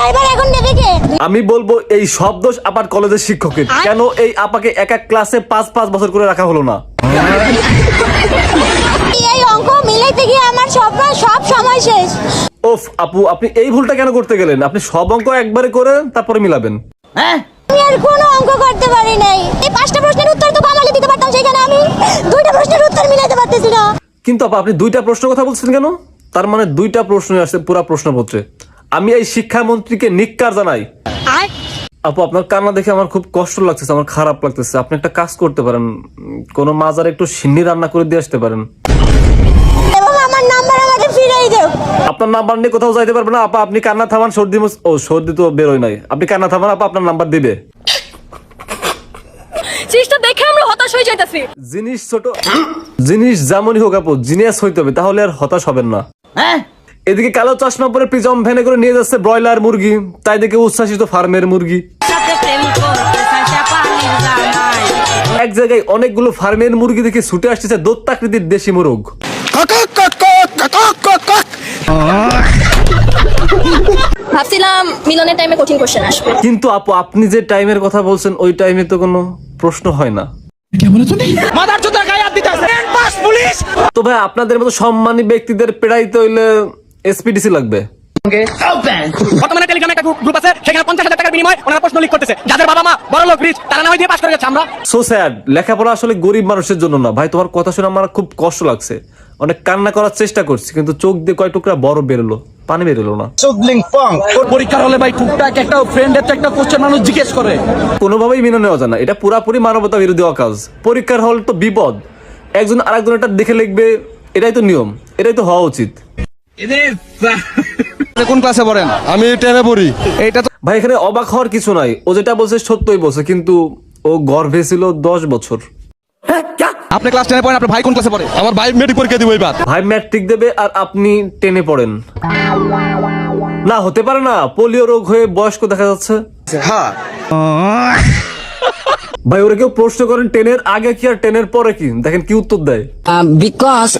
Driver এখন নেবে কে? আমি বলবো এই সব দোষ আপার কলেজের শিক্ষকের। কেন এই আপাকে এক এক ক্লাসে 5-5 বছর করে রাখা হলো না? এই অঙ্ক মিলাইতে গিয়ে আমার সব সময় শেষ। ওফ আপু, আপনি এই ভুলটা কেন করতে গেলেন? আপনি সব অঙ্ক একবারে করে তারপরে মিলাবেন। আমি আর কোনো অঙ্ক করতে পারি নাই। এই 5টা প্রশ্নের উত্তর তো কামালে দিতে পারতাম, সেখানে আমি 2টা প্রশ্নের উত্তর মিলাতে পারতেছি না। কিন্তু আপা আপনি 2টা প্রশ্নের কথা বলছেন কেন? তার মানে 2টা প্রশ্ন আসছে পুরো প্রশ্নপত্রে। আমি এই শিক্ষামন্ত্রীকে নিক্কার জানাই। আপু আপনার কান্না দেখে আমার খুব কষ্ট লাগতেছে, আমার খারাপ লাগতেছে। আপনি একটা কাজ করতে পারেন, কোন মাজারে একটু সিন্নি রান্না করে দিয়ে আসতে পারেন। এবং আমার নাম্বার আমাকে ফিরিয়ে দাও। আপনার নাম্বার নিয়ে কোথাও যাইতে পারবে না আপা। আপনি কান্না থামান, সর্দি তো বেরোয় নাই। আপনি কান্না থামান আপা, আপনার নাম্বার দিবে। জিনিসটা দেখে আমরা হতাশ হয়ে যাইতাছি। জিনিস ছোট, জিনিস যেমনই হোক আপু, জিনিয়াস হইতে হবে, তাহলে আর হতাশ হবেন না। এদিকে কালো চশমা পরে প্রিজম ভ্যানে করে নিয়ে যাচ্ছে ব্রয়লার মুরগি, তাই দেখে উচ্ছ্বাসিত ফার্মের মুরগি। এক জায়গায় অনেকগুলো ফার্মের মুরগি দেখে ছুটে আসতেছে দৈত্যাকৃতির দেশি মোরগ। ভাবছিলাম মিলনের টাইমে কঠিন কোশ্চেন আসবে। কিন্তু আপু আপনি যে টাইমের কথা বলছেন ওই টাইমে তো কোনো প্রশ্ন হয় না। তো ভাই আপনাদের মতো সম্মানী ব্যক্তিদের পেড়াইতে হইলে এসপিডিসি লাগবে। বর্তমানে টেলিগ্রামে একটা গ্রুপ আছে, সেখানে 50,000 টাকার বিনিময়ে ওনারা প্রশ্ন লিক করতেছে। যাদের বাবা মা বড় লোক রিচ, তারা না হয় দিয়ে পাস করে যাচ্ছে। আমরা সো স্যাড। লেখাপড়া আসলে গরিব মানুষের জন্য না ভাই। তোমার কথা শুনে আমার খুব কষ্ট লাগছে, অনেক কান্না করার চেষ্টা করছি, কিন্তু চোখ দিয়ে কয় টুকরা বরফ বেরোলো, পানি বেরোলো না। পরীক্ষার হলে ভাই টুকটাক একটা ফ্রেন্ডের তো একটা কোশ্চেন মানুষ জিজ্ঞেস করে, কোনোভাবেই মেনে নেওয়া যায় না। এটা পুরাপুরি মানবতা বিরোধী কাজ। পরীক্ষার হল তো বিপদ, একজন আরেকজন এটা দেখে লিখবে, এটাই তো নিয়ম, এটাই তো হওয়া উচিত। কোন ক্লাসে পড়েন? আমি 10 এ পড়ি। এইটা তো ভাই এখানে অবাক হওয়ার কিছু নাই, ও যেটা বলছে সত্যই বলছে, কিন্তু ও গর্ভে ছিল 10 বছর। আপনি ক্লাস 10 এ পড়েন, আপনার ভাই কোন ক্লাসে পড়ে? আমার ভাই মেট্রিক পরীক্ষা দিব এবার। ভাই ম্যাট্রিক দেবে আর আপনি 10 এ পড়েন? না হতে পারে না, পোলিও রোগ হয়ে বয়স্ক দেখা যাচ্ছে। ভাই ওরা কেউ প্রশ্ন করেন 10 এর আগে কি আর 10 এর পরে কি, দেখেন কি উত্তর দেয়। because